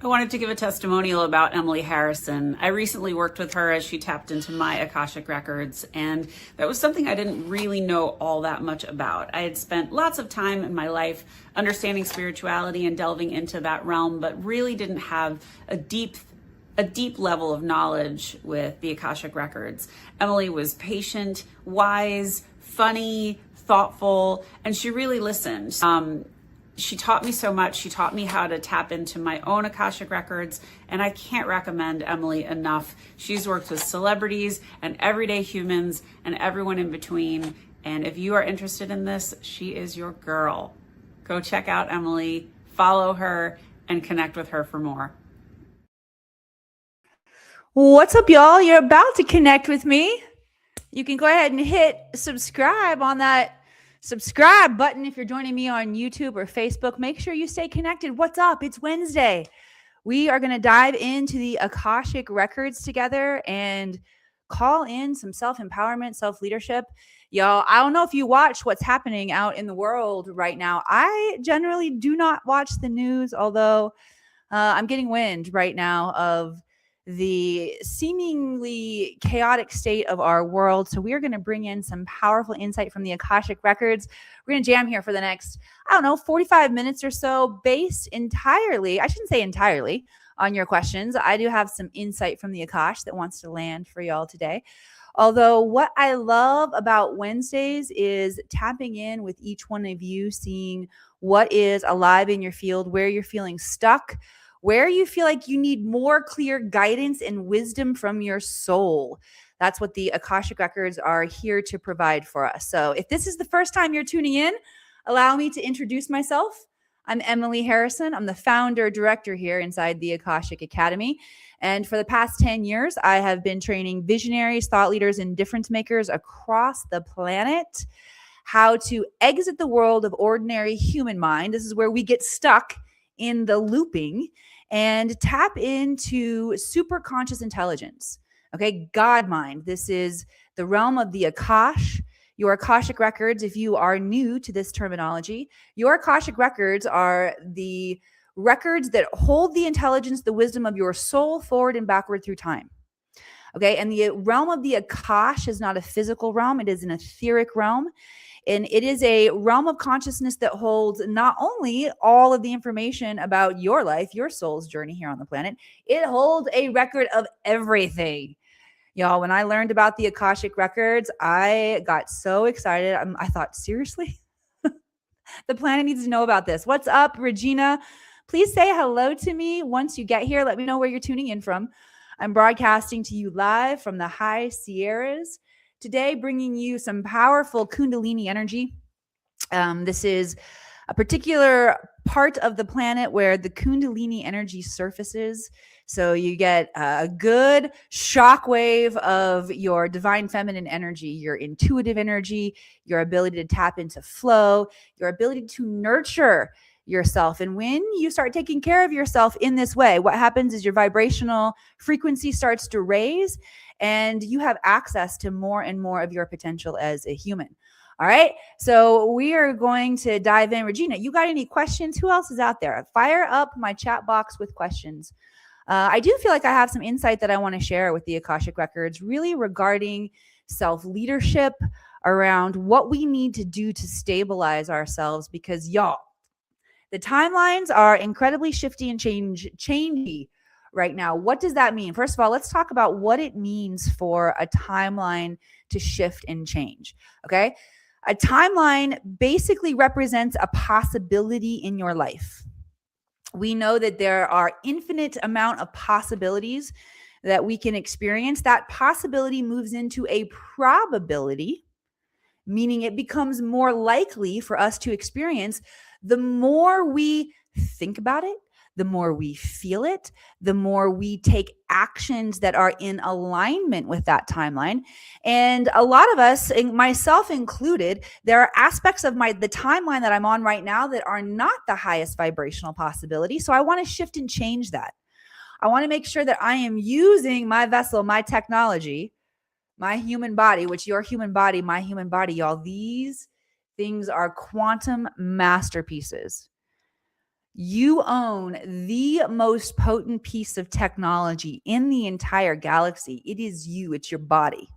I wanted to give a testimonial about Emily Harrison. I recently worked with her as she tapped into my Akashic records, and that was something I didn't really know all that much about. I had spent lots of time in my life understanding spirituality and delving into that realm, but really didn't have a deep level of knowledge with the Akashic records. Emily was patient, wise, funny, thoughtful, and she really listened. She taught me so much. She taught me how to tap into my own Akashic records, and I can't recommend Emily enough. She's worked with celebrities and everyday humans and everyone in between. And if you are interested in this, she is your girl. Go check out Emily, follow her, and connect with her for more. What's up, y'all? You're about to connect with me. You can go ahead and hit subscribe on that subscribe button if you're joining me on YouTube or Facebook. Make sure you stay connected. What's up? It's Wednesday. We are going to dive into the Akashic records together and call in some self-empowerment, self-leadership. Y'all, I don't know if you watch what's happening out in the world right now. I generally do not watch the news, although I'm getting wind right now of the seemingly chaotic state of our world. So we're going to bring in some powerful insight from the Akashic records. We're going to jam here for the next, 45 minutes or so, based entirely, I shouldn't say entirely, on your questions. I do have some insight from the Akash that wants to land for y'all today. Although what I love about Wednesdays is tapping in with each one of you, seeing what is alive in your field, where you're feeling stuck, where you feel like you need more clear guidance and wisdom from your soul. That's what the Akashic records are here to provide for us. So if this is the first time you're tuning in, allow me to introduce myself. I'm Emily Harrison. I'm the founder director here inside the Akashic Academy. And for the past 10 years, I have been training visionaries, thought leaders, and difference makers across the planet how to exit the world of ordinary human mind. This is where we get stuck in the looping and tap into super conscious intelligence. Okay, God mind. This is the realm of the Akash. Your Akashic records, if you are new to this terminology, your Akashic records are the records that hold the intelligence, the wisdom of your soul forward and backward through time. Okay, and the realm of the Akash is not a physical realm, it is an etheric realm. And it is a realm of consciousness that holds not only all of the information about your life, your soul's journey here on the planet, it holds a record of everything. Y'all, when I learned about the Akashic records, I got so excited. I thought, seriously? The planet needs to know about this. What's up, Regina? Please say hello to me once you get here. Let me know where you're tuning in from. I'm broadcasting to you live from the High Sierras. Today, bringing you some powerful Kundalini energy. This is a particular part of the planet where the Kundalini energy surfaces. So you get a good shockwave of your divine feminine energy, your intuitive energy, your ability to tap into flow, your ability to nurture yourself. And when you start taking care of yourself in this way, what happens is your vibrational frequency starts to raise and you have access to more and more of your potential as a human. All right. So we are going to dive in. Regina, you got any questions? Who else is out there? Fire up my chat box with questions. I do feel like I have some insight that I want to share with the Akashic records, really regarding self-leadership, around what we need to do to stabilize ourselves, because y'all, the timelines are incredibly shifty and changey right now. What does that mean? First of all, let's talk about what it means for a timeline to shift and change. Okay. A timeline basically represents a possibility in your life. We know that there are infinite amount of possibilities that we can experience. That possibility moves into a probability, meaning it becomes more likely for us to experience. The more we think about it, the more we feel it, the more we take actions that are in alignment with that timeline. And a lot of us, myself included, there are aspects of the timeline that I'm on right now that are not the highest vibrational possibility. So I want to shift and change that. I want to make sure that I am using my vessel, my technology, my human body, which your human body, my human body, y'all, these things are quantum masterpieces. You own the most potent piece of technology in the entire galaxy. It is you, it's your body.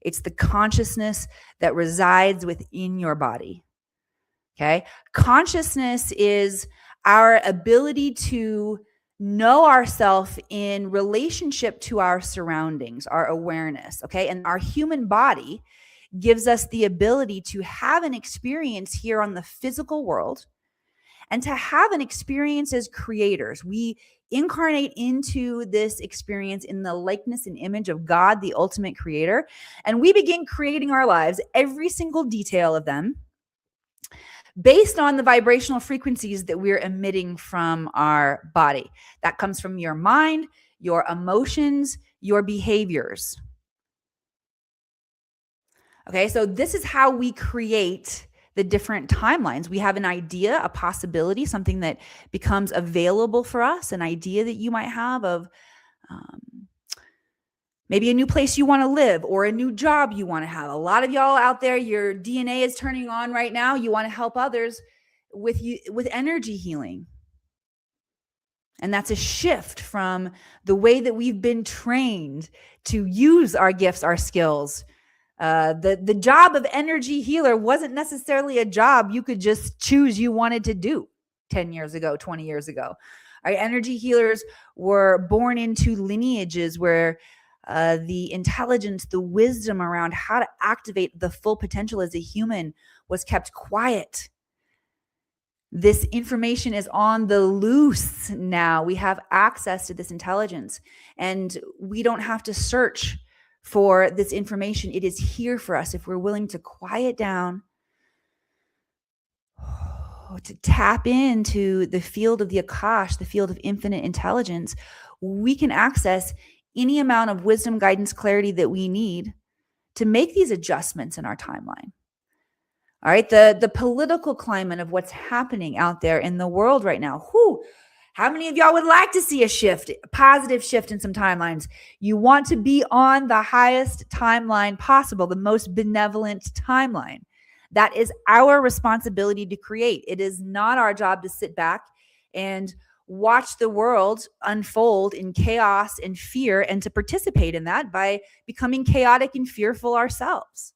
It's the consciousness that resides within your body. Okay? Consciousness is our ability to know ourselves in relationship to our surroundings, our awareness. Okay? And our human body gives us the ability to have an experience here on the physical world and to have an experience as creators. We incarnate into this experience in the likeness and image of God, the ultimate creator, and we begin creating our lives, every single detail of them, based on the vibrational frequencies that we're emitting from our body. That comes from your mind, your emotions, your behaviors. Okay, so this is how we create the different timelines. We have an idea, a possibility, something that becomes available for us, an idea that you might have of maybe a new place you want to live or a new job you want to have. A lot of y'all out there, your DNA is turning on right now. You want to help others with energy healing. And that's a shift from the way that we've been trained to use our gifts, our skills. The job of energy healer wasn't necessarily a job you could just choose you wanted to do 10 years ago, 20 years ago. Our energy healers were born into lineages where the intelligence, the wisdom around how to activate the full potential as a human was kept quiet. This information is on the loose now. We have access to this intelligence, and we don't have to search for this information. It is here for us if we're willing to quiet down, to tap into the field of the Akash, the field of infinite intelligence. We can access any amount of wisdom, guidance, clarity that we need to make these adjustments in our timeline. All right, the political climate of what's happening out there in the world right now. How many of y'all would like to see a shift, a positive shift in some timelines? You want to be on the highest timeline possible, the most benevolent timeline. That is our responsibility to create. It is not our job to sit back and watch the world unfold in chaos and fear and to participate in that by becoming chaotic and fearful ourselves.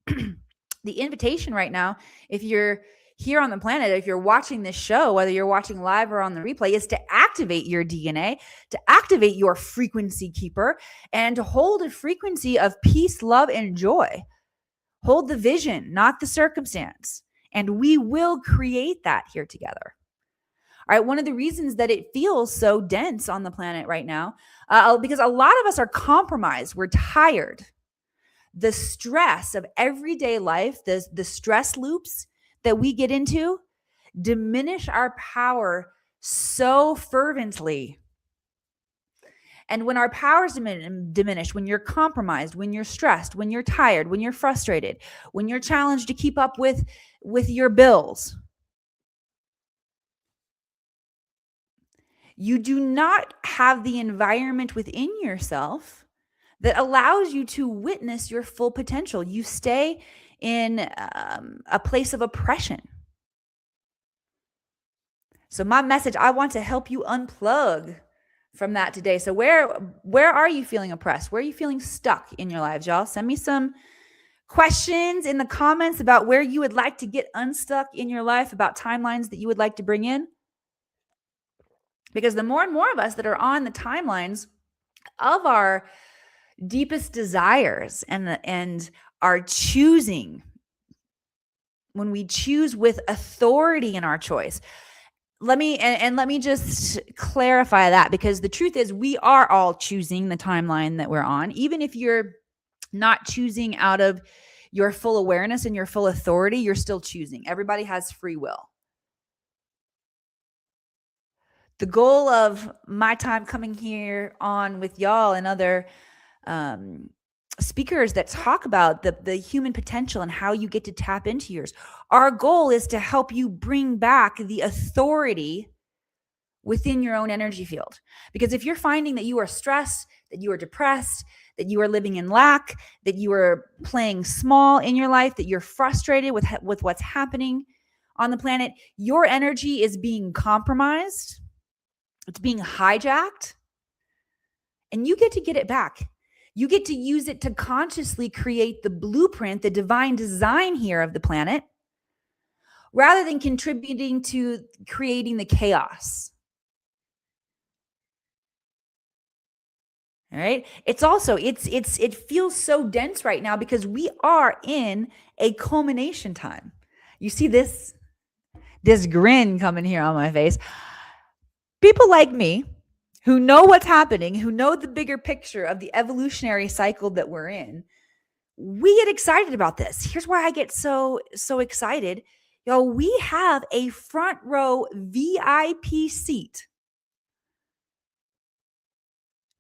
The invitation right now, if you're here on the planet, if you're watching this show, whether you're watching live or on the replay, is to activate your DNA, to activate your frequency keeper, and to hold a frequency of peace, love, and joy. Hold the vision, not the circumstance. And we will create that here together. All right, one of the reasons that it feels so dense on the planet right now, because a lot of us are compromised. We're tired. The stress of everyday life, the stress loops that we get into diminish our power so fervently. And when our powers diminish, when you're compromised, when you're stressed, when you're tired, when you're frustrated, when you're challenged to keep up with your bills, you do not have the environment within yourself that allows you to witness your full potential. You stay in a place of oppression. So my message, I want to help you unplug from that today. So where are you feeling oppressed? Where are you feeling stuck in your lives, y'all? Send me some questions in the comments about where you would like to get unstuck in your life, about timelines that you would like to bring in. Because the more and more of us that are on the timelines of our deepest desires and are choosing, when we choose with authority in our choice. Let me just clarify that, because the truth is we are all choosing the timeline that we're on. Even if you're not choosing out of your full awareness and your full authority, you're still choosing. Everybody has free will. The goal of my time coming here on with y'all and other speakers that talk about the human potential and how you get to tap into yours. Our goal is to help you bring back the authority within your own energy field. Because if you're finding that you are stressed, that you are depressed, that you are living in lack, that you are playing small in your life, that you're frustrated with what's happening on the planet, your energy is being compromised. It's being hijacked. And you get to get it back. You get to use it to consciously create the blueprint, the divine design here of the planet, rather than contributing to creating the chaos. All right. It's also, it feels so dense right now because we are in a culmination time. You see this grin coming here on my face. People like me who know what's happening, who know the bigger picture of the evolutionary cycle that we're in, we get excited about this. Here's why I get so excited. We have a front row VIP seat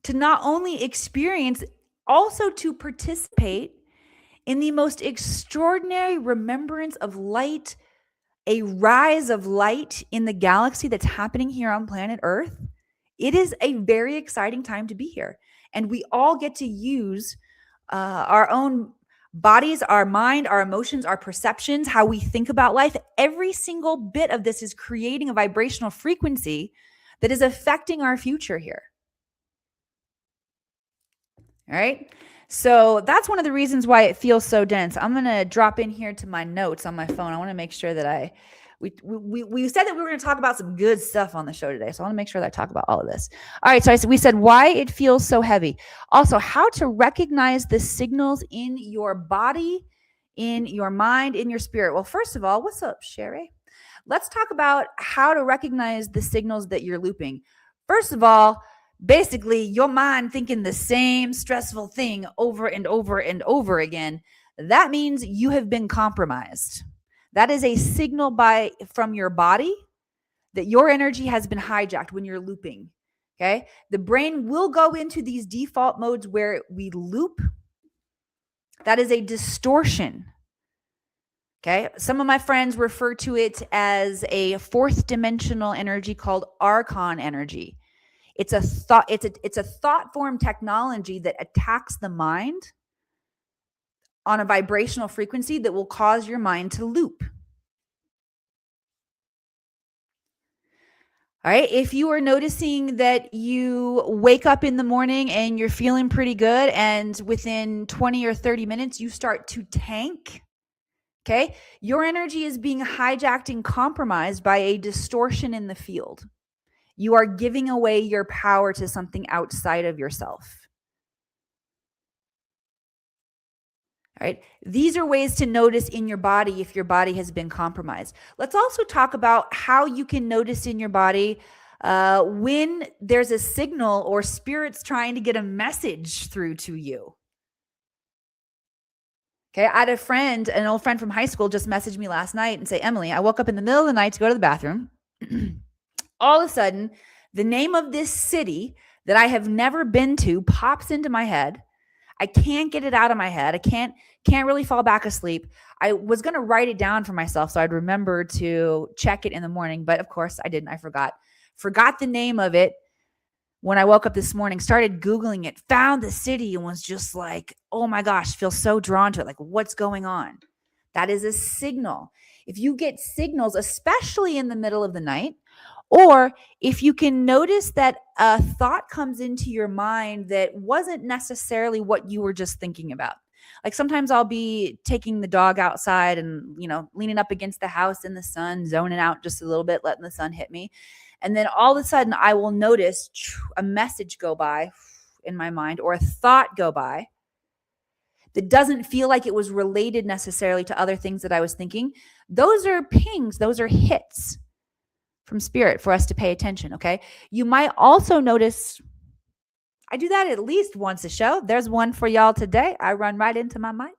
to not only experience, also to participate in the most extraordinary remembrance of light, a rise of light in the galaxy that's happening here on planet Earth. It is a very exciting time to be here. And we all get to use our own bodies, our mind, our emotions, our perceptions, how we think about life. Every single bit of this is creating a vibrational frequency that is affecting our future here. All right. So that's one of the reasons why it feels so dense. I'm going to drop in here to my notes on my phone. I want to make sure that we said that we were going to talk about some good stuff on the show today. So I want to make sure that I talk about all of this. All right. So we said why it feels so heavy. Also, how to recognize the signals in your body, in your mind, in your spirit. Well, first of all, what's up, Sherry? Let's talk about how to recognize the signals that you're looping. First of all, basically your mind thinking the same stressful thing over and over and over again, that means you have been compromised. That is a signal from your body that your energy has been hijacked when you're looping. Okay. The brain will go into these default modes where we loop. That is a distortion. Okay. Some of my friends refer to it as a fourth dimensional energy called archon energy. It's a thought form technology that attacks the mind on a vibrational frequency that will cause your mind to loop. All right. If you are noticing that you wake up in the morning and you're feeling pretty good, and within 20 or 30 minutes, you start to tank. Okay. Your energy is being hijacked and compromised by a distortion in the field. You are giving away your power to something outside of yourself. All right. These are ways to notice in your body if your body has been compromised. Let's also talk about how you can notice in your body when there's a signal or spirits trying to get a message through to you. Okay. I had an old friend from high school just messaged me last night and say, Emily, I woke up in the middle of the night to go to the bathroom. All of a sudden, the name of this city that I have never been to pops into my head. I can't get it out of my head. I can't really fall back asleep. I was going to write it down for myself so I'd remember to check it in the morning. But of course I didn't. I forgot the name of it when I woke up this morning, started Googling it, found the city and was just like, oh my gosh, feel so drawn to it. Like, what's going on? That is a signal. If you get signals, especially in the middle of the night, or if you can notice that a thought comes into your mind that wasn't necessarily what you were just thinking about. Like sometimes I'll be taking the dog outside and, leaning up against the house in the sun, zoning out just a little bit, letting the sun hit me. And then all of a sudden I will notice a message go by in my mind or a thought go by that doesn't feel like it was related necessarily to other things that I was thinking. Those are pings. Those are hits from spirit for us to pay attention. Okay. You might also notice I do that at least once a show. There's one for y'all today. I run right into my mic.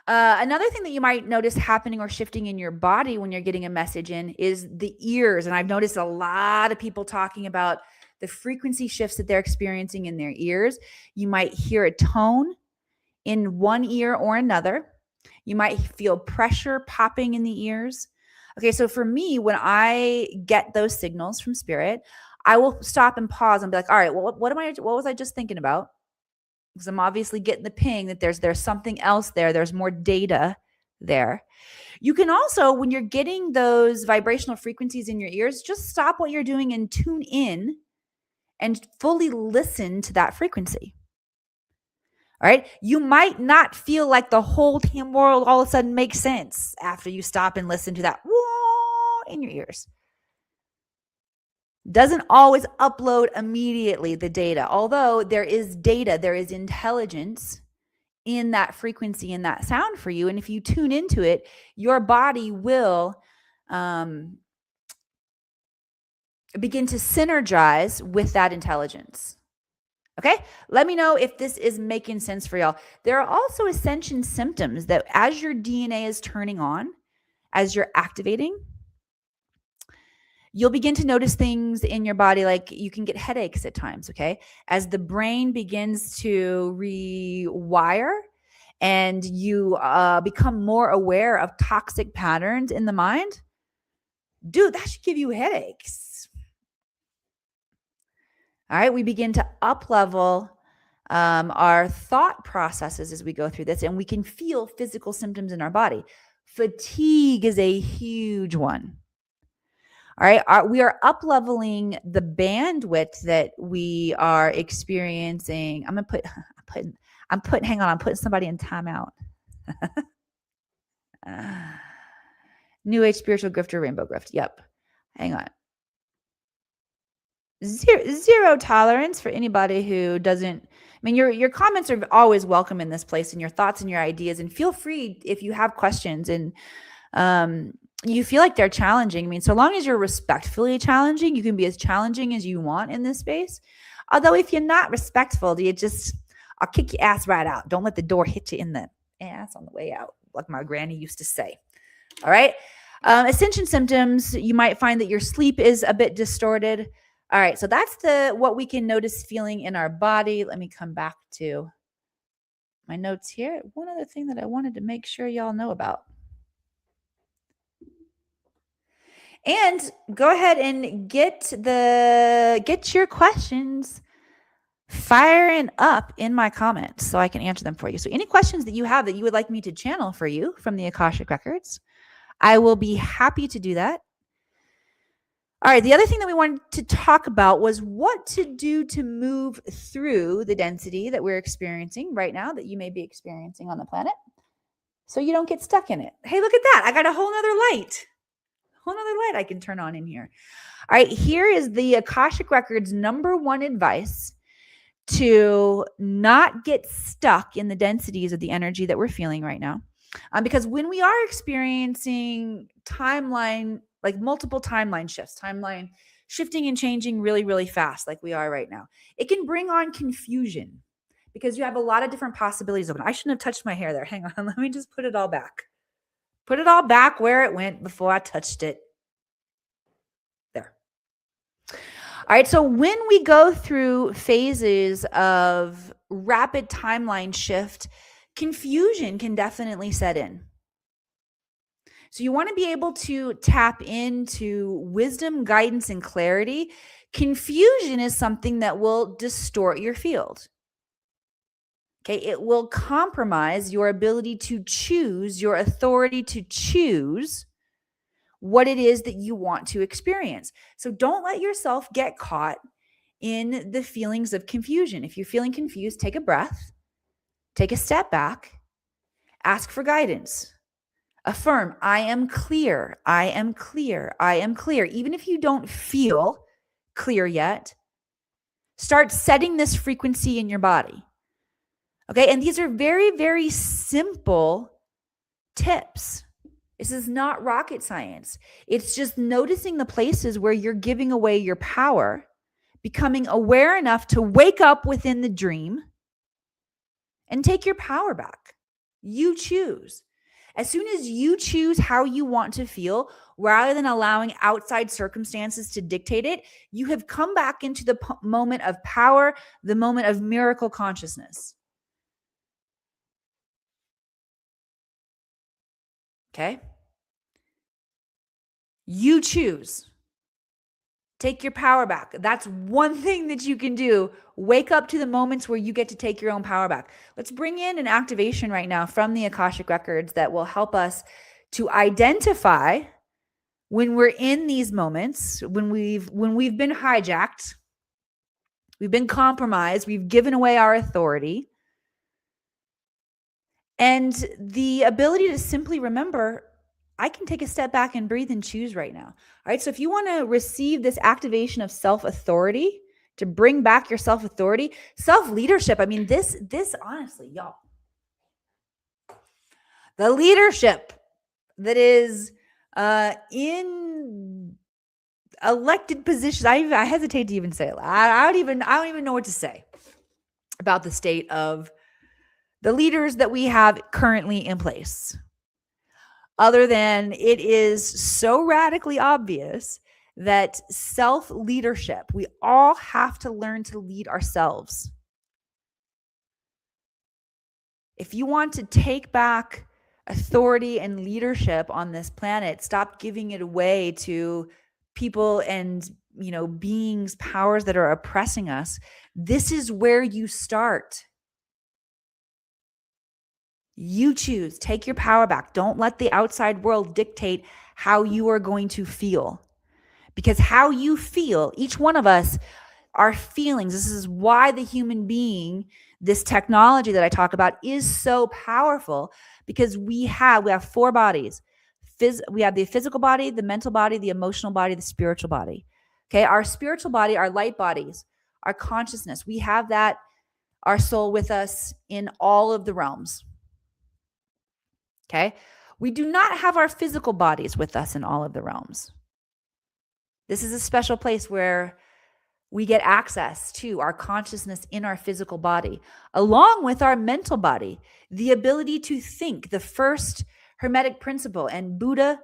Another thing that you might notice happening or shifting in your body when you're getting a message in is the ears. And I've noticed a lot of people talking about the frequency shifts that they're experiencing in their ears. You might hear a tone in one ear or another. You might feel pressure popping in the ears. Okay, so for me, when I get those signals from spirit, I will stop and pause and be like, all right, well, what was I just thinking about? Because I'm obviously getting the ping that there's something else there. There's more data there. You can also, when you're getting those vibrational frequencies in your ears, just stop what you're doing and tune in and fully listen to that frequency. All right. You might not feel like the whole damn world all of a sudden makes sense after you stop and listen to that in your ears. Doesn't always upload immediately the data, although there is data, there is intelligence in that frequency, in that sound for you. And if you tune into it, your body will begin to synergize with that intelligence. Okay, let me know if this is making sense for y'all. There are also ascension symptoms that as your DNA is turning on, as you're activating, you'll begin to notice things in your body, like you can get headaches at times, okay? As the brain begins to rewire and you become more aware of toxic patterns in the mind, dude, that should give you headaches. All right, we begin to up-level our thought processes as we go through this, and we can feel physical symptoms in our body. Fatigue is a huge one. All right, we are up-leveling the bandwidth that we are experiencing. I'm putting somebody in timeout. New Age spiritual gift or rainbow gift. Yep. Hang on. Zero tolerance for anybody who doesn't. I mean, your comments are always welcome in this place, and your thoughts and your ideas. And feel free if you have questions and you feel like they're challenging. I mean, so long as you're respectfully challenging, you can be as challenging as you want in this space. Although if you're not respectful, I'll kick your ass right out. Don't let the door hit you in the ass on the way out, like my granny used to say. All right. Ascension symptoms, you might find that your sleep is a bit distorted. All right, so that's what we can notice feeling in our body. Let me come back to my notes here. One other thing that I wanted to make sure y'all know about. And go ahead and get your questions firing up in my comments so I can answer them for you. So any questions that you have that you would like me to channel for you from the Akashic Records, I will be happy to do that. All right, the other thing that we wanted to talk about was what to do to move through the density that we're experiencing right now, that you may be experiencing on the planet, so you don't get stuck in it. Hey, look at that. I got a whole nother light. I can turn on in here. All right, here is the Akashic Records #1 advice to not get stuck in the densities of the energy that we're feeling right now. Because when we are experiencing timeline, like multiple timeline shifts, timeline shifting and changing really, really fast, like we are right now, it can bring on confusion because you have a lot of different possibilities open. I shouldn't have touched my hair there. Hang on. Let me just put it all back. Put it all back where it went before I touched it. There. All right. So when we go through phases of rapid timeline shift, confusion can definitely set in. So you want to be able to tap into wisdom, guidance, and clarity. Confusion is something that will distort your field. Okay, it will compromise your ability to choose, your authority to choose what it is that you want to experience. So don't let yourself get caught in the feelings of confusion. If you're feeling confused, take a breath, take a step back, ask for guidance. Affirm, I am clear, I am clear, I am clear. Even if you don't feel clear yet, start setting this frequency in your body. Okay, and these are very, very simple tips. This is not rocket science. It's just noticing the places where you're giving away your power, becoming aware enough to wake up within the dream and take your power back. You choose. As soon as you choose how you want to feel, rather than allowing outside circumstances to dictate it, you have come back into the moment of power, the moment of miracle consciousness. Okay? You choose. Take your power back. That's one thing that you can do. Wake up to the moments where you get to take your own power back. Let's bring in an activation right now from the Akashic Records that will help us to identify when we're in these moments, when we've been hijacked, we've been compromised, we've given away our authority, and the ability to simply remember, I can take a step back and breathe and choose right now. All right. So if you want to receive this activation of self-authority, to bring back your self-authority, self-leadership. I mean, this honestly, y'all, the leadership that is in elected positions. I hesitate to even say it. I don't even know what to say about the state of the leaders that we have currently in place. Other than it is so radically obvious that self-leadership, we all have to learn to lead ourselves. If you want to take back authority and leadership on this planet, stop giving it away to people and, beings, powers that are oppressing us. This is where you start. You choose. Take your power back. Don't let the outside world dictate how you are going to feel. Because how you feel, each one of us, our feelings, this is why the human being, this technology that I talk about, is so powerful, because we have 4 bodies. We have the physical body, the mental body, the emotional body, the spiritual body. Okay, our spiritual body, our light bodies, our consciousness, we have that, our soul with us in all of the realms. Okay, we do not have our physical bodies with us in all of the realms. This is a special place where we get access to our consciousness in our physical body, along with our mental body, the ability to think, the first Hermetic principle, and Buddha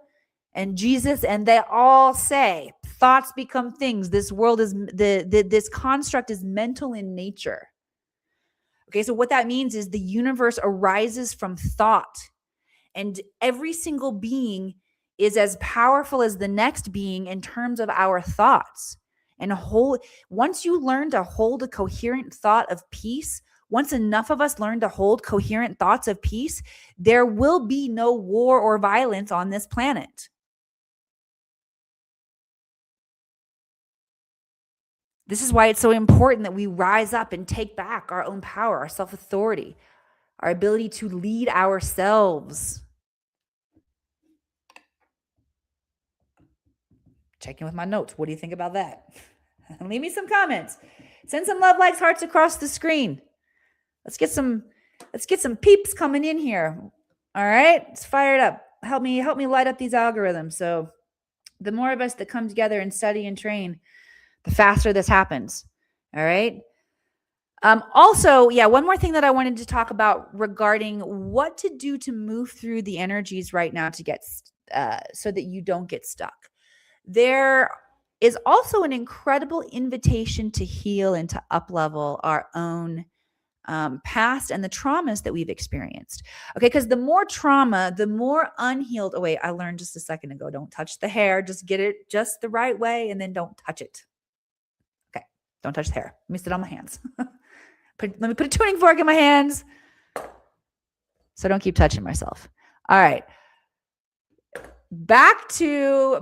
and Jesus, and they all say thoughts become things. This world is, this construct is mental in nature. Okay, so what that means is the universe arises from thought, and every single being is as powerful as the next being in terms of our thoughts. And once you learn to hold a coherent thought of peace, once enough of us learn to hold coherent thoughts of peace, there will be no war or violence on this planet. This is why it's so important that we rise up and take back our own power, our self-authority, our ability to lead ourselves. Checking with my notes. What do you think about that? Leave me some comments. Send some love, likes, hearts across the screen. Let's get some peeps coming in here. All right, let's fire it up. Help me light up these algorithms. So the more of us that come together and study and train, the faster this happens. All right. Also, one more thing that I wanted to talk about regarding what to do to move through the energies right now to get so that you don't get stuck. There is also an incredible invitation to heal and to up-level our own past and the traumas that we've experienced. Okay, because the more trauma, the more unhealed. Oh, wait, I learned just a second ago, don't touch the hair. Just get it just the right way and then don't touch it. Okay, don't touch the hair. Let me sit on my hands. Let me put a tuning fork in my hands so I don't keep touching myself. All right. Back to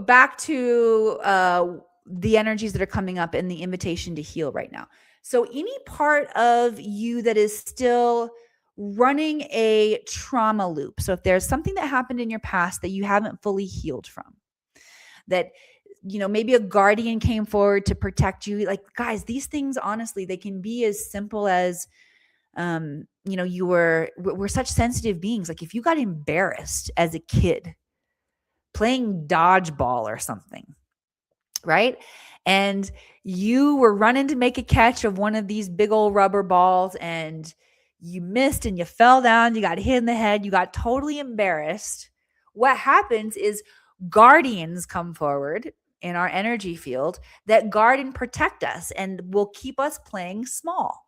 the energies that are coming up and the invitation to heal right now. So any part of you that is still running a trauma loop. So if there's something that happened in your past that you haven't fully healed from, that, maybe a guardian came forward to protect you. Like, guys, these things, honestly, they can be as simple as, we're such sensitive beings. Like if you got embarrassed as a kid playing dodgeball or something, right? And you were running to make a catch of one of these big old rubber balls and you missed and you fell down, you got hit in the head, you got totally embarrassed. What happens is guardians come forward in our energy field that guard and protect us and will keep us playing small.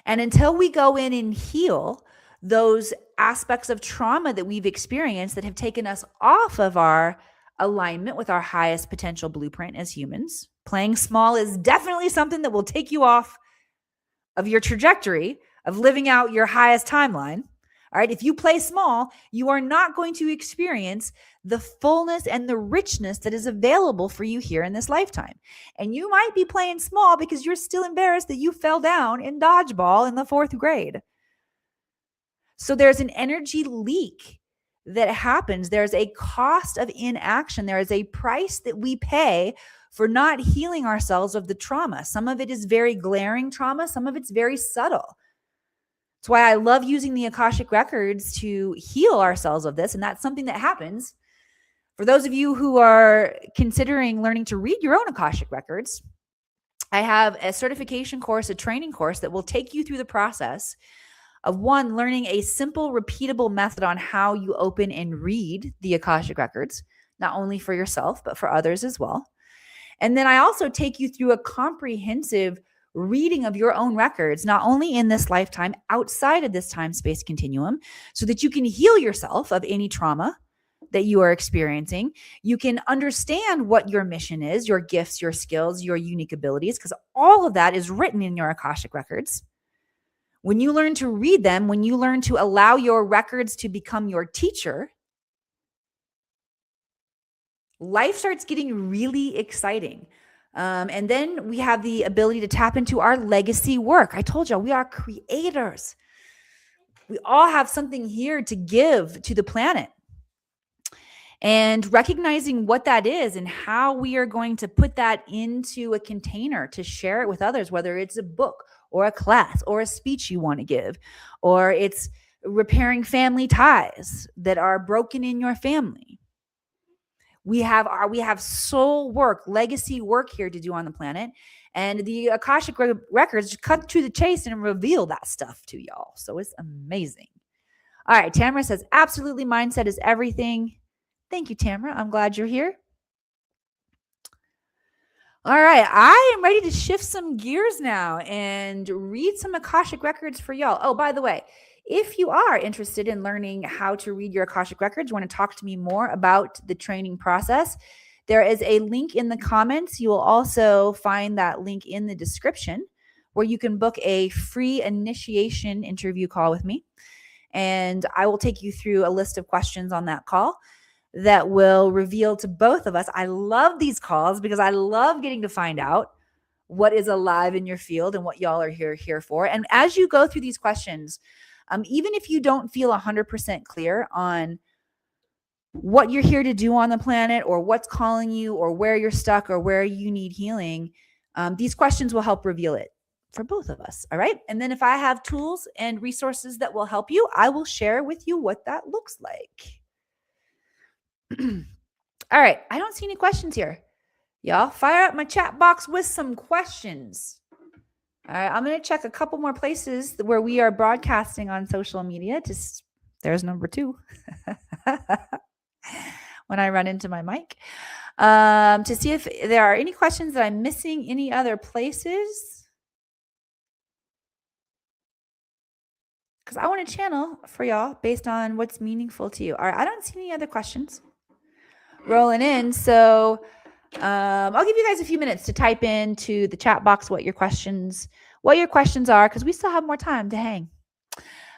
And until we go in and heal those aspects of trauma that we've experienced that have taken us off of our alignment with our highest potential blueprint as humans. Playing small is definitely something that will take you off of your trajectory of living out your highest timeline. All right. If you play small, you are not going to experience the fullness and the richness that is available for you here in this lifetime. And you might be playing small because you're still embarrassed that you fell down in dodgeball in the 4th grade. So there's an energy leak that happens. There's a cost of inaction. There is a price that we pay for not healing ourselves of the trauma. Some of it is very glaring trauma. Some of it's very subtle. That's why I love using the Akashic Records to heal ourselves of this. And that's something that happens. For those of you who are considering learning to read your own Akashic Records, I have a certification course, a training course that will take you through the process of one, learning a simple, repeatable method on how you open and read the Akashic Records, not only for yourself, but for others as well. And then I also take you through a comprehensive reading of your own records, not only in this lifetime, outside of this time-space continuum, so that you can heal yourself of any trauma that you are experiencing. You can understand what your mission is, your gifts, your skills, your unique abilities, because all of that is written in your Akashic Records. When you learn to read them, when you learn to allow your records to become your teacher, life starts getting really exciting. And then we have the ability to tap into our legacy work. I told you, we are creators. We all have something here to give to the planet. And recognizing what that is and how we are going to put that into a container to share it with others, whether it's a book or a class or a speech you want to give, or it's repairing family ties that are broken in your family. We have soul work, legacy work here to do on the planet. And the Akashic Records cut to the chase and reveal that stuff to y'all. So it's amazing. All right. Tamara says, absolutely. Mindset is everything. Thank you, Tamara. I'm glad you're here. All right. I am ready to shift some gears now and read some Akashic Records for y'all. Oh, by the way, if you are interested in learning how to read your Akashic Records, you want to talk to me more about the training process, there is a link in the comments. You will also find that link in the description where you can book a free initiation interview call with me. And I will take you through a list of questions on that call that will reveal to both of us. I love these calls because I love getting to find out what is alive in your field and what y'all are here for. And as you go through these questions, even if you don't feel 100% clear on what you're here to do on the planet or what's calling you or where you're stuck or where you need healing, these questions will help reveal it for both of us. All right. And then if I have tools and resources that will help you, I will share with you what that looks like. All right. I don't see any questions here. Y'all fire up my chat box with some questions. All right. I'm going to check a couple more places where we are broadcasting on social media. There's number 2 when I run into my mic to see if there are any questions that I'm missing any other places. Because I want to channel for y'all based on what's meaningful to you. All right. I don't see any other questions rolling in. So I'll give you guys a few minutes to type into the chat box what your questions are, because we still have more time to hang.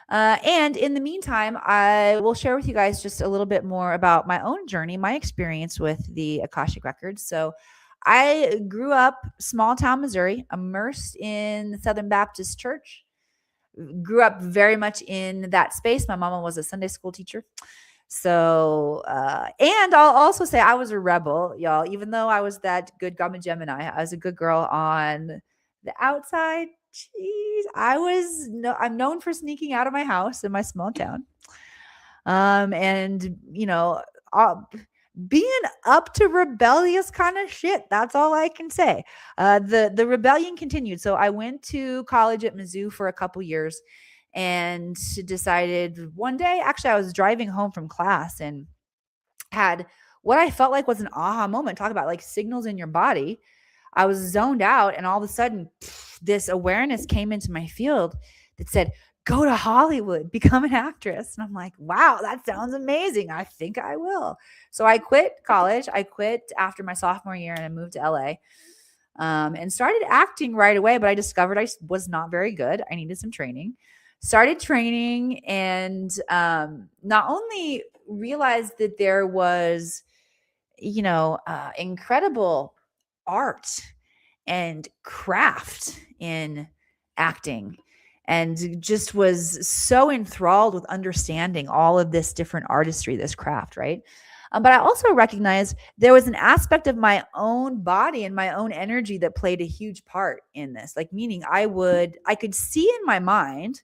And in the meantime, I will share with you guys just a little bit more about my own journey, my experience with the Akashic Records. So I grew up small town Missouri, immersed in the Southern Baptist Church, grew up very much in that space. My mama was a Sunday school teacher. So, and I'll also say I was a rebel, y'all. Even though I was that good Gamma Gemini, I was a good girl on the outside. Jeez, I'm known for sneaking out of my house in my small town. And being up to rebellious kind of shit. That's all I can say. The rebellion continued. So I went to college at Mizzou for a couple years. And decided one day, actually, I was driving home from class and had what I felt like was an aha moment. Talk about like signals in your body. I was zoned out, and all of a sudden, this awareness came into my field that said, go to Hollywood, become an actress. And I'm like, wow, that sounds amazing. I think I will. So I quit college. I quit after my sophomore year and I moved to LA and started acting right away. But I discovered I was not very good. I needed some training. Started training and not only realized that there was, incredible art and craft in acting, and just was so enthralled with understanding all of this different artistry, this craft, right? But I also recognized there was an aspect of my own body and my own energy that played a huge part in this. Like, meaning I could see in my mind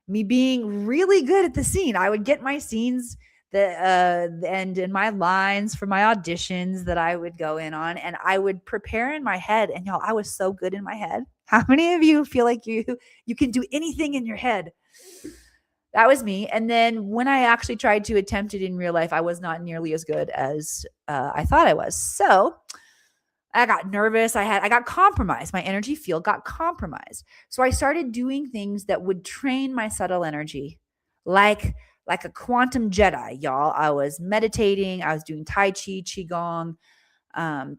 me being really good at the scene. I would get my scenes and in my lines for my auditions that I would go in on, and I would prepare in my head. And y'all, I was so good in my head. How many of you feel like you can do anything in your head? That was me. And then when I actually tried to attempt it in real life, I was not nearly as good as I thought I was. So I got nervous. I got compromised. My energy field got compromised. So I started doing things that would train my subtle energy, like a quantum Jedi, y'all. I was meditating. I was doing Tai Chi, Qigong,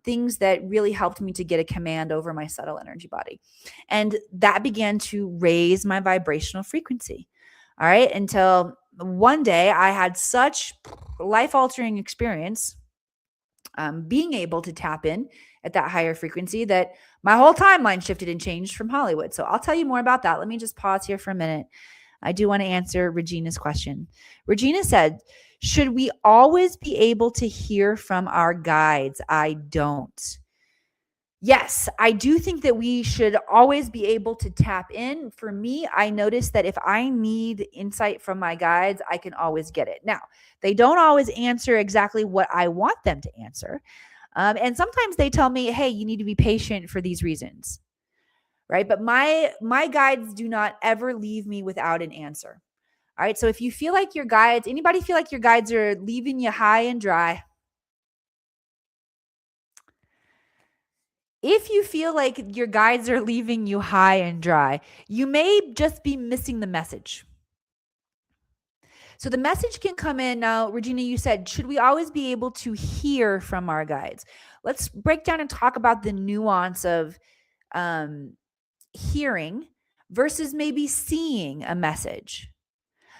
things that really helped me to get a command over my subtle energy body. And that began to raise my vibrational frequency. All right. Until one day I had such life-altering experience being able to tap in at that higher frequency that my whole timeline shifted and changed from Hollywood. So I'll tell you more about that. Let me just pause here for a minute. I do want to answer Regina's question. Regina said, should we always be able to hear from our guides? I don't. Yes, I do think that we should always be able to tap in. For me, I noticed that if I need insight from my guides, I can always get it. Now, they don't always answer exactly what I want them to answer. And sometimes they tell me, hey, you need to be patient for these reasons, right? But my guides do not ever leave me without an answer. All right, so if you feel like your guides, anybody feel like your guides are leaving you high and dry? If you feel like your guides are leaving you high and dry, you may just be missing the message. So the message can come in. Now, Regina, you said, should we always be able to hear from our guides? Let's break down and talk about the nuance of hearing versus maybe seeing a message.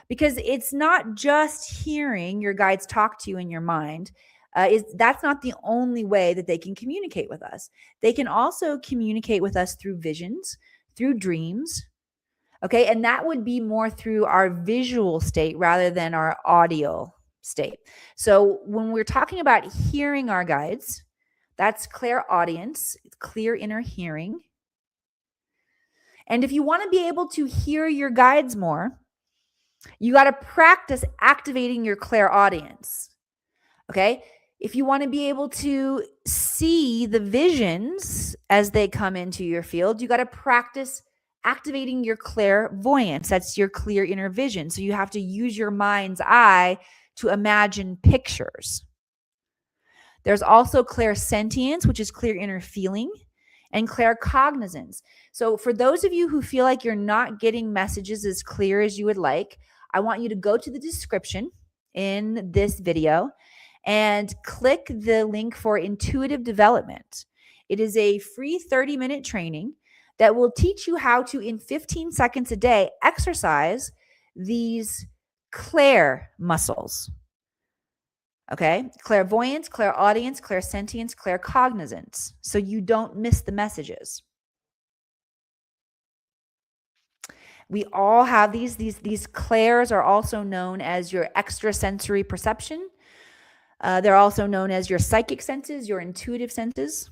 Because it's not just hearing your guides talk to you in your mind. That's not the only way that they can communicate with us. They can also communicate with us through visions, through dreams. Okay. And that would be more through our visual state rather than our audio state. So when we're talking about hearing our guides, that's clairaudience, clear inner hearing. And if you want to be able to hear your guides more, you got to practice activating your clairaudience. Okay. If you want to be able to see the visions as they come into your field, you got to practice activating your clairvoyance. That's your clear inner vision. So you have to use your mind's eye to imagine pictures. There's also clairsentience, which is clear inner feeling, and claircognizance. So for those of you who feel like you're not getting messages as clear as you would like, I want you to go to the description in this video and click the link for intuitive development. It is a free 30-minute training that will teach you how to, in 15 seconds a day, exercise these clair muscles. Okay? Clairvoyance, clairaudience, clairsentience, claircognizance. So you don't miss the messages. We all have these clairs are also known as your extrasensory perception. They're also known as your psychic senses, your intuitive senses.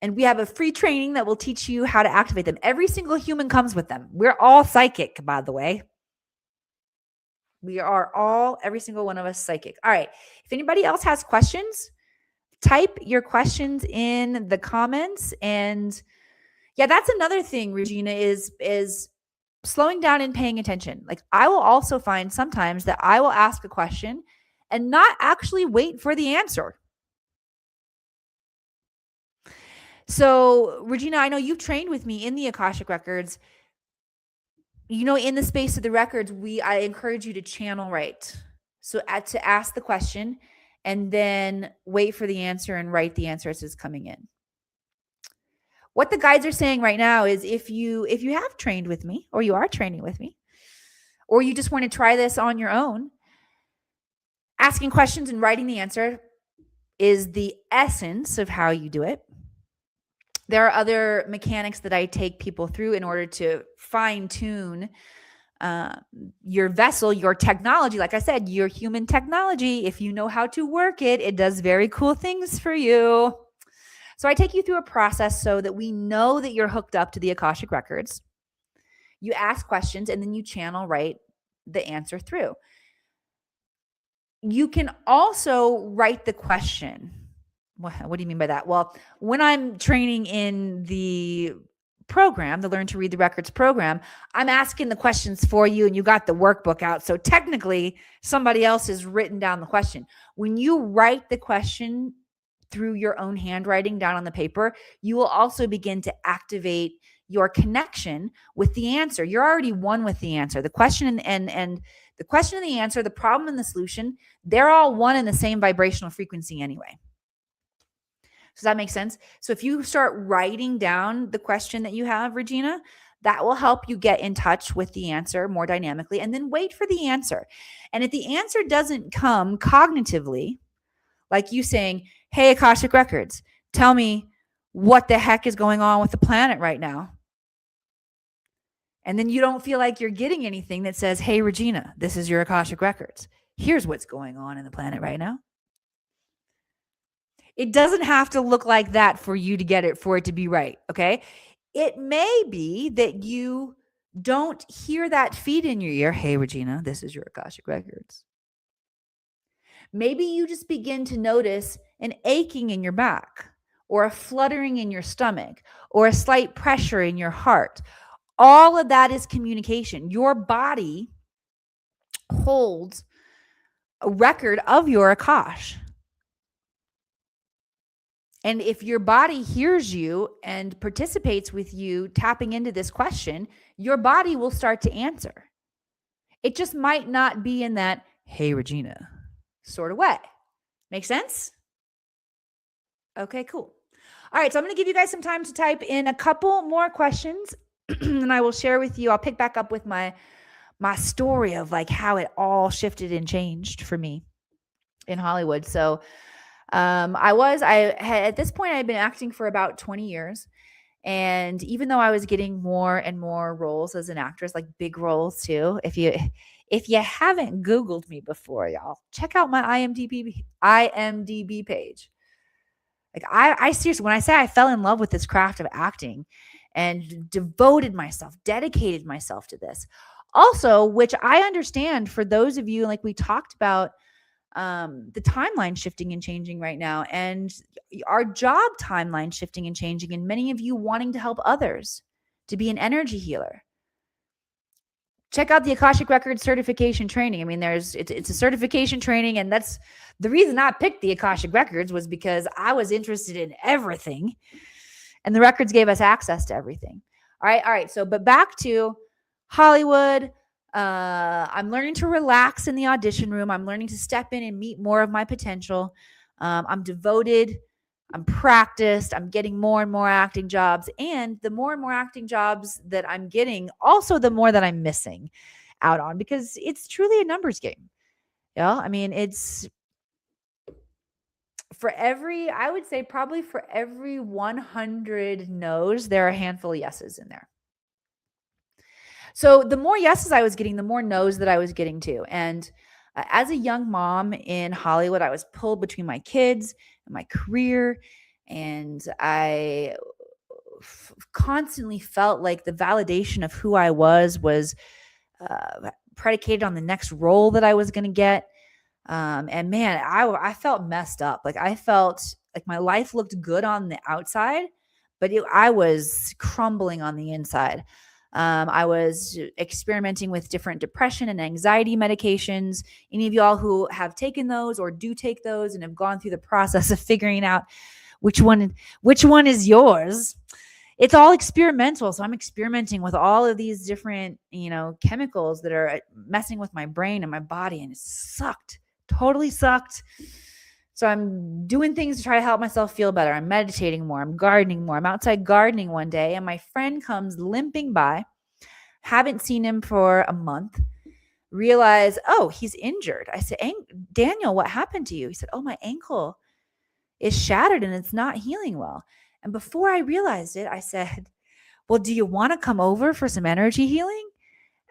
And we have a free training that will teach you how to activate them. Every single human comes with them. We're all psychic, by the way. We are all, every single one of us, psychic. All right. If anybody else has questions, type your questions in the comments. And yeah, that's another thing, Regina, is slowing down and paying attention. Like, I will also find sometimes that I will ask a question and not actually wait for the answer. So, Regina, I know you've trained with me in the Akashic Records. in the space of the records, I encourage you to channel write. So to ask the question and then wait for the answer and write the answer as it's coming in. What the guides are saying right now is if you have trained with me, or you are training with me, or you just want to try this on your own, asking questions and writing the answer is the essence of how you do it. There are other mechanics that I take people through in order to fine-tune your vessel, your technology. Like I said, your human technology, if you know how to work it, it does very cool things for you. So I take you through a process so that we know that you're hooked up to the Akashic Records. You ask questions and then you channel write the answer through. You can also write the question. What do you mean by that? Well, when I'm training in the program, the Learn to Read the Records program, I'm asking the questions for you and you got the workbook out. So technically, somebody else has written down the question. When you write the question through your own handwriting down on the paper, you will also begin to activate your connection with the answer. You're already one with the answer. The question and the question and the answer, the problem and the solution, they're all one in the same vibrational frequency anyway. Does that make sense? So if you start writing down the question that you have, Regina, that will help you get in touch with the answer more dynamically, and then wait for the answer. And if the answer doesn't come cognitively, like you saying, hey, Akashic Records, tell me what the heck is going on with the planet right now. And then you don't feel like you're getting anything that says, hey, Regina, this is your Akashic Records. Here's what's going on in the planet right now. It doesn't have to look like that for you to get it, for it to be right, okay? It may be that you don't hear that feed in your ear, hey, Regina, this is your Akashic Records. Maybe you just begin to notice an aching in your back, or a fluttering in your stomach, or a slight pressure in your heart. All of that is communication. Your body holds a record of your Akash. And if your body hears you and participates with you tapping into this question, your body will start to answer. It just might not be in that, hey, Regina, sort of way. Make sense? Okay, cool. All right, so I'm going to give you guys some time to type in a couple more questions and I will share with you. I'll pick back up with my story of like how it all shifted and changed for me in Hollywood. So at this point, I had been acting for about 20 years. And even though I was getting more and more roles as an actress, like big roles too, if you haven't Googled me before, y'all, check out my IMDb page. Like I seriously, when I say I fell in love with this craft of acting and devoted myself, dedicated myself to this. Also, which I understand for those of you, like we talked about, the timeline shifting and changing right now, and our job timeline shifting and changing, and many of you wanting to help others to be an energy healer. Check out the Akashic Records certification training. I mean, it's a certification training, and that's the reason I picked the Akashic Records, was because I was interested in everything, and the records gave us access to everything. All right. So, but back to Hollywood. I'm learning to relax in the audition room. I'm learning to step in and meet more of my potential. I'm devoted. I'm practiced. I'm getting more and more acting jobs. And the more and more acting jobs that I'm getting, also the more that I'm missing out on, because it's truly a numbers game. Yeah. I mean, it's I would say probably for every 100 no's, there are a handful of yeses in there. So the more yeses I was getting, the more no's that I was getting too. And as a young mom in Hollywood, I was pulled between my kids and my career. And I constantly felt like the validation of who I was predicated on the next role that I was going to get. And man, I felt messed up. Like I felt like my life looked good on the outside, but I was crumbling on the inside. I was experimenting with different depression and anxiety medications. Any of y'all who have taken those or do take those and have gone through the process of figuring out which one is yours, it's all experimental. So I'm experimenting with all of these different, chemicals that are messing with my brain and my body. And it sucked, totally sucked. So I'm doing things to try to help myself feel better. I'm meditating more. I'm gardening more. I'm outside gardening one day and my friend comes limping by. Haven't seen him for a month. Realize, oh, he's injured. I said, Daniel, what happened to you? He said, oh, my ankle is shattered and it's not healing well. And before I realized it, I said, well, do you want to come over for some energy healing?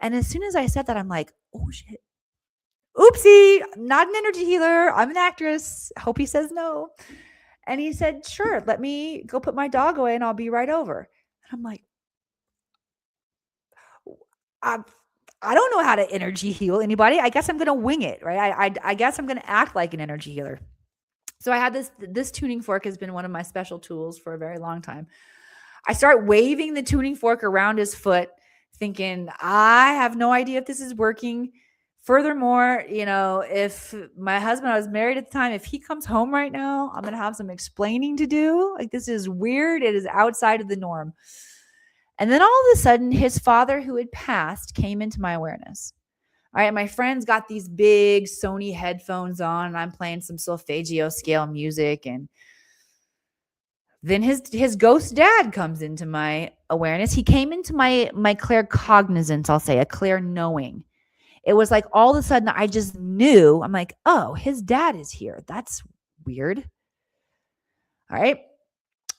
And as soon as I said that, I'm like, oh shit. Oopsie, I'm not an energy healer. I'm an actress. Hope he says no. And he said, sure, let me go put my dog away and I'll be right over. And I'm like, I don't know how to energy heal anybody. I guess I'm going to wing it, right? I guess I'm going to act like an energy healer. So I had this tuning fork has been one of my special tools for a very long time. I start waving the tuning fork around his foot, thinking, I have no idea if this is working. Furthermore, if my husband, I was married at the time, if he comes home right now, I'm going to have some explaining to do. Like, this is weird. It is outside of the norm. And then all of a sudden, his father, who had passed, came into my awareness. All right, my friend's got these big Sony headphones on, and I'm playing some solfeggio scale music. And then his ghost dad comes into my awareness. He came into my claircognizance, I'll say, a clear knowing. It was like all of a sudden I just knew. I'm like, oh, his dad is here. That's weird. All right.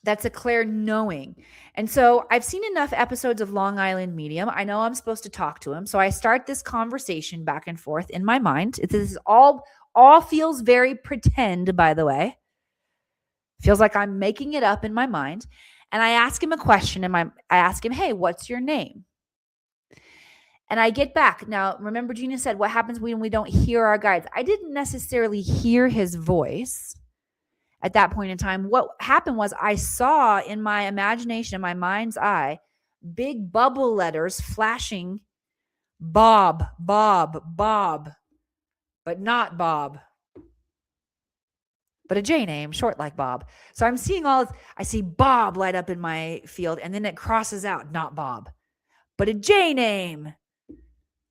That's a clear knowing. And so I've seen enough episodes of Long Island Medium. I know I'm supposed to talk to him. So I start this conversation back and forth in my mind. This is all feels very pretend, by the way. Feels like I'm making it up in my mind. And I ask him a question and I ask him, hey, what's your name? And I get back. Now, remember Gina said, what happens when we don't hear our guides? I didn't necessarily hear his voice at that point in time. What happened was I saw in my imagination, in my mind's eye, big bubble letters flashing, Bob, Bob, Bob, but not Bob, but a J name, short like Bob. So I'm seeing I see Bob light up in my field, and then it crosses out, not Bob, but a J name,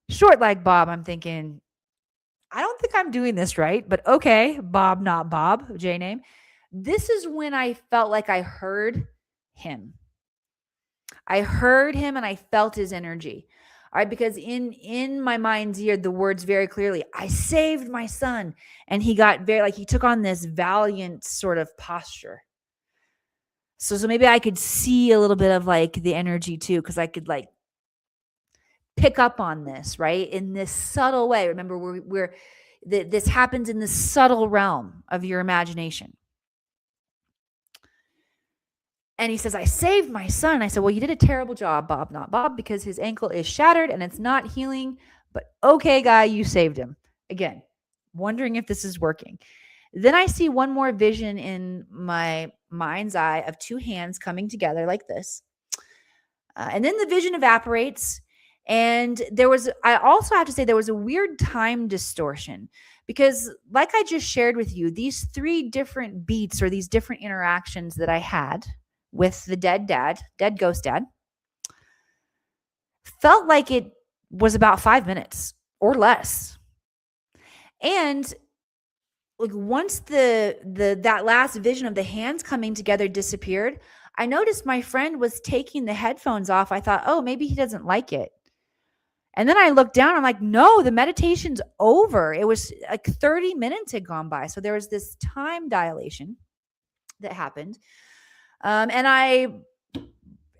short like Bob. I'm thinking, I don't think I'm doing this right, but okay, Bob, not Bob, J name. This is when I felt like I heard him. I heard him and I felt his energy. All right, because in my mind's ear, the words very clearly, I saved my son. And he got he took on this valiant sort of posture. So maybe I could see a little bit of the energy too, because I could pick up on this, right? In this subtle way. Remember, this happens in the subtle realm of your imagination. And he says, I saved my son. I said, well, you did a terrible job, Bob, not Bob, because his ankle is shattered and it's not healing. But okay, guy, you saved him. Again, wondering if this is working. Then I see one more vision in my mind's eye of two hands coming together like this. And then the vision evaporates. And I also have to say, there was a weird time distortion because like I just shared with you, these three different beats or these different interactions that I had with the dead ghost dad, felt like it was about 5 minutes or less. And once that last vision of the hands coming together disappeared, I noticed my friend was taking the headphones off. I thought, oh, maybe he doesn't like it. And then I looked down, I'm like, no, the meditation's over. It was 30 minutes had gone by. So there was this time dilation that happened. And I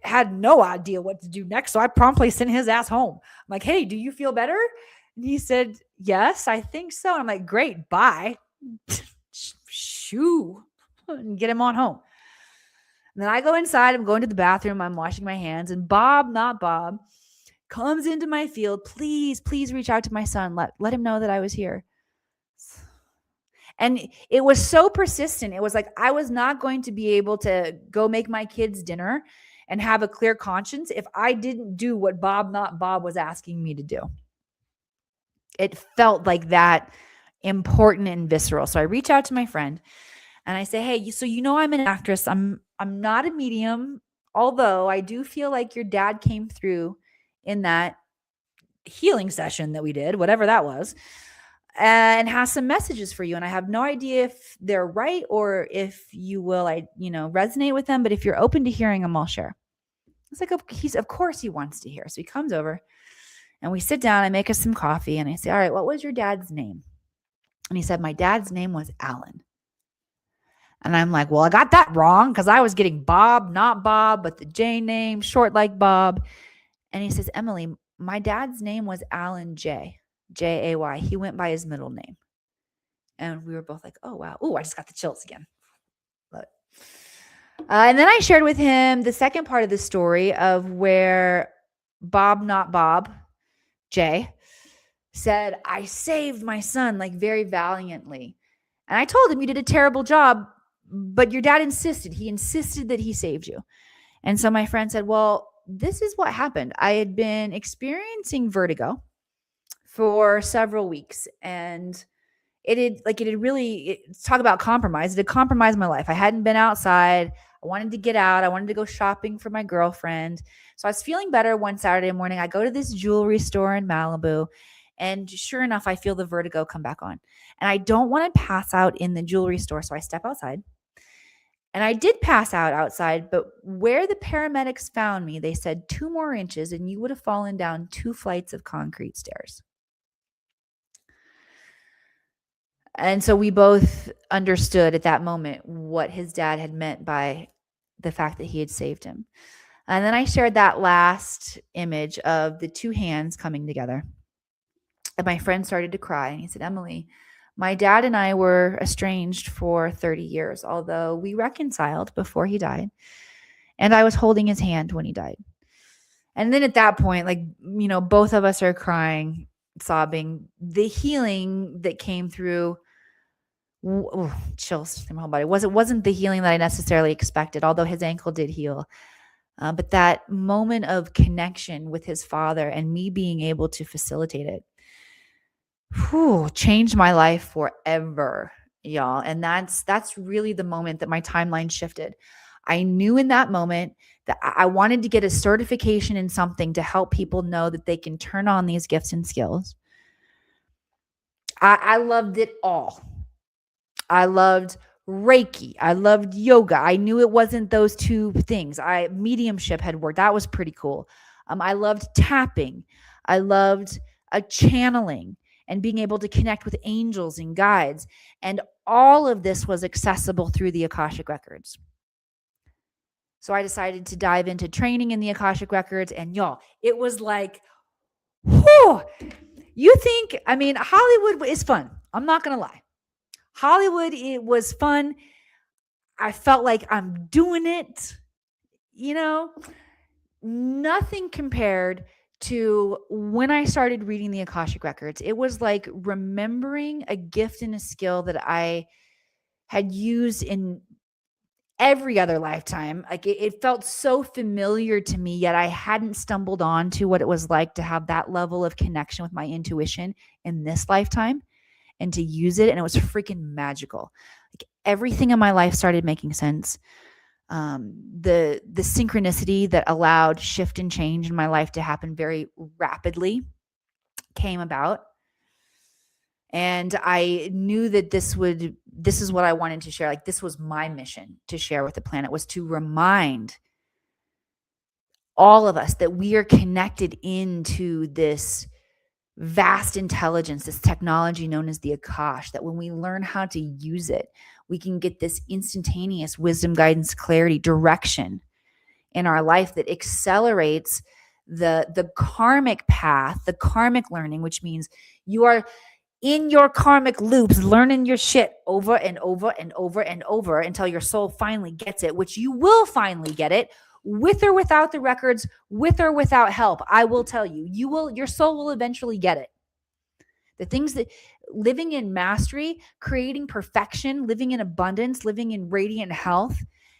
had no idea what to do next. So I promptly sent his ass home. I'm like, hey, do you feel better? And he said, yes, I think so. And I'm like, great, bye. Shoo. And get him on home. And then I go inside. I'm going to the bathroom. I'm washing my hands. And Bob, not Bob, comes into my field. Please reach out to my son. Let him know that I was here. And it was so persistent. It was like I was not going to be able to go make my kids dinner and have a clear conscience if I didn't do what Bob, not Bob, was asking me to do. It felt like that important and visceral. So I reach out to my friend and I say, hey, so I'm an actress. I'm not a medium. although I do feel like your dad came through in that healing session that we did, whatever that was, and has some messages for you. And I have no idea if they're right or if you will, resonate with them. But if you're open to hearing them, I'll share. It's like, of course he wants to hear. So he comes over and we sit down. I make us some coffee and I say, all right, what was your dad's name? And he said, my dad's name was Alan. And I'm like, well, I got that wrong because I was getting Bob, not Bob, but the J name, short like Bob. And he says, Emily, my dad's name was Alan J. J-A-Y. He went by his middle name. And we were both like, oh, wow. Oh, I just got the chills again. Love it. And then I shared with him the second part of the story of where Bob, not Bob, J, said, I saved my son like very valiantly. And I told him, you did a terrible job, but your dad insisted. He insisted that he saved you. And so my friend said, well, this is what happened. I had been experiencing vertigo for several weeks, and talk about compromise. It had compromised my life. I hadn't been outside. I wanted to get out. I wanted to go shopping for my girlfriend. So I was feeling better one Saturday morning. I go to this jewelry store in Malibu, and sure enough, I feel the vertigo come back on. And I don't want to pass out in the jewelry store, so I step outside. And I did pass out outside, but where the paramedics found me, they said 2 more inches and you would have fallen down 2 flights of concrete stairs. And so we both understood at that moment what his dad had meant by the fact that he had saved him. And then I shared that last image of the 2 hands coming together. And my friend started to cry. And he said, Emily, my dad and I were estranged for 30 years, although we reconciled before he died. And I was holding his hand when he died. And then at that point, both of us are crying, sobbing. The healing that came through, chills through my whole body. It wasn't the healing that I necessarily expected, although his ankle did heal. But that moment of connection with his father and me being able to facilitate it, changed my life forever, y'all. And that's really the moment that my timeline shifted. I knew in that moment that I wanted to get a certification in something to help people know that they can turn on these gifts and skills. I loved it all. I loved Reiki. I loved yoga. I knew it wasn't those 2 things. Mediumship had worked. That was pretty cool. I loved tapping. I loved channeling and being able to connect with angels and guides. And all of this was accessible through the Akashic Records. So I decided to dive into training in the Akashic Records. And y'all, it was like, Hollywood is fun. I'm not going to lie. Hollywood, it was fun. I felt like I'm doing it, nothing compared to when I started reading the Akashic Records. It was like remembering a gift and a skill that I had used in every other lifetime. Like it felt so familiar to me, yet I hadn't stumbled on to what it was like to have that level of connection with my intuition in this lifetime and to use it. And it was freaking magical. Like everything in my life started making sense. The synchronicity that allowed shift and change in my life to happen very rapidly came about. And I knew that this is what I wanted to share. Like this was my mission to share with the planet, was to remind all of us that we are connected into this vast intelligence, this technology known as the Akash, that when we learn how to use it, we can get this instantaneous wisdom, guidance, clarity, direction in our life that accelerates the karmic path, the karmic learning, which means you are in your karmic loops, learning your shit over and over and over and over until your soul finally gets it, which you will finally get it with or without the records, with or without help. I will tell you, your soul will eventually get it. The things that living in mastery, creating perfection, living in abundance, living in radiant health,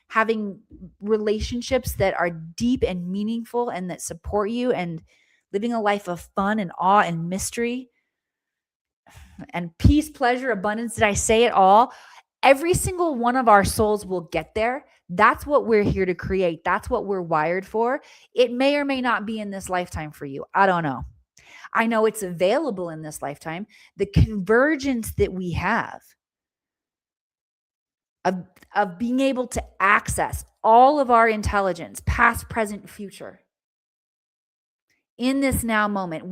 having relationships that are deep and meaningful and that support you, and living a life of fun and awe and mystery and peace, pleasure, abundance. Did I say it all? Every single one of our souls will get there. That's what we're here to create. That's what we're wired for. It may or may not be in this lifetime for you. I don't know. I know it's available in this lifetime. The convergence that we have of being able to access all of our intelligence, past, present, future, in this now moment,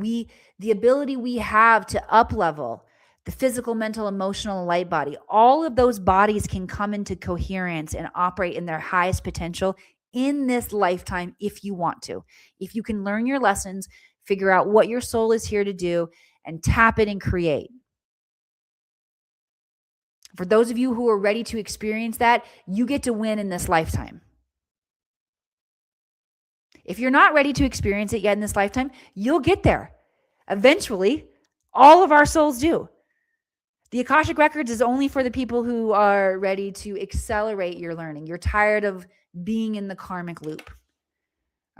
the ability we have to up level the physical, mental, emotional, light body, all of those bodies can come into coherence and operate in their highest potential in this lifetime if you want to. If you can learn your lessons, figure out what your soul is here to do, and tap it and create. For those of you who are ready to experience that, you get to win in this lifetime. If you're not ready to experience it yet in this lifetime, you'll get there. Eventually, all of our souls do. The Akashic Records is only for the people who are ready to accelerate your learning. You're tired of being in the karmic loop.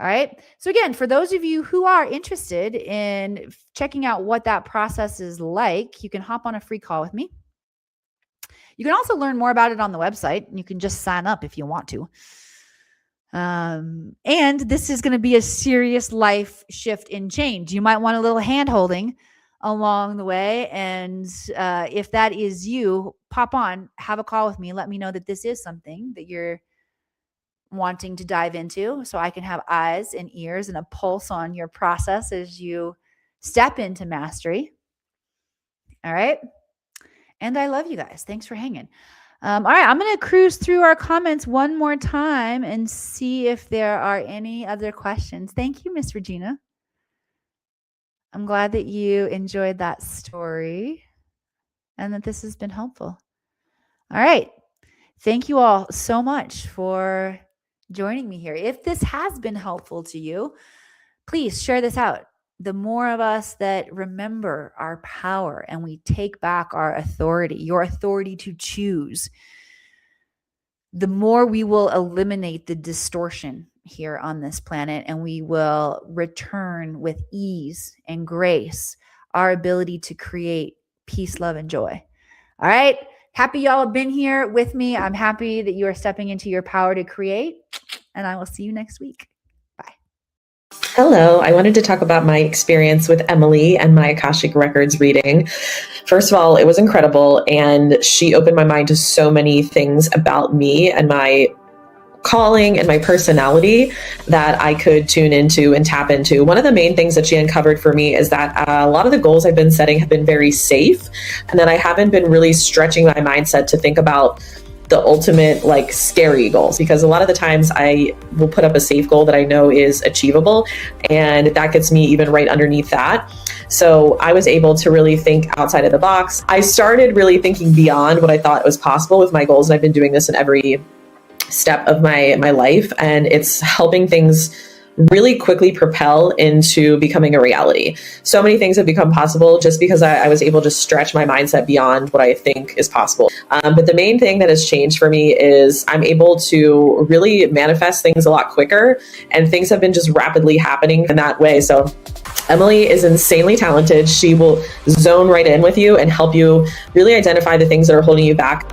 All right. So again, for those of you who are interested in checking out what that process is like, you can hop on a free call with me. You can also learn more about it on the website. You can just sign up if you want to. And this is going to be a serious life shift and change. You might want a little hand holding along the way. And if that is you, pop on, have a call with me. Let me know that this is something that you're wanting to dive into, so I can have eyes and ears and a pulse on your process as you step into mastery. All right. And I love you guys. Thanks for hanging. All right. I'm going to cruise through our comments one more time and see if there are any other questions. Thank you, Miss Regina. I'm glad that you enjoyed that story and that this has been helpful. All right. Thank you all so much for joining me here. If this has been helpful to you, please share this out. The more of us that remember our power and we take back our authority, your authority to choose, the more we will eliminate the distortion here on this planet, and we will return with ease and grace our ability to create peace, love, and joy. All right. Happy y'all have been here with me. I'm happy that you are stepping into your power to create, and I will see you next week. Bye. Hello. I wanted to talk about my experience with Emily and my Akashic Records reading. First of all, it was incredible, and she opened my mind to so many things about me and my calling and my personality that I could tune into and tap into. One of the main things that she uncovered for me is that a lot of the goals I've been setting have been very safe, and that I haven't been really stretching my mindset to think about the ultimate, like, scary goals, because a lot of the times I will put up a safe goal that I know is achievable, and that gets me even right underneath that. So I was able to really think outside of the box. I started really thinking beyond what I thought was possible with my goals, and I've been doing this in every step of my life, and it's helping things really quickly propel into becoming a reality. So many things have become possible just because I was able to stretch my mindset beyond what I think is possible. But the main thing that has changed for me is I'm able to really manifest things a lot quicker, and things have been just rapidly happening in that way. So Emily is insanely talented. She will zone right in with you and help you really identify the things that are holding you back.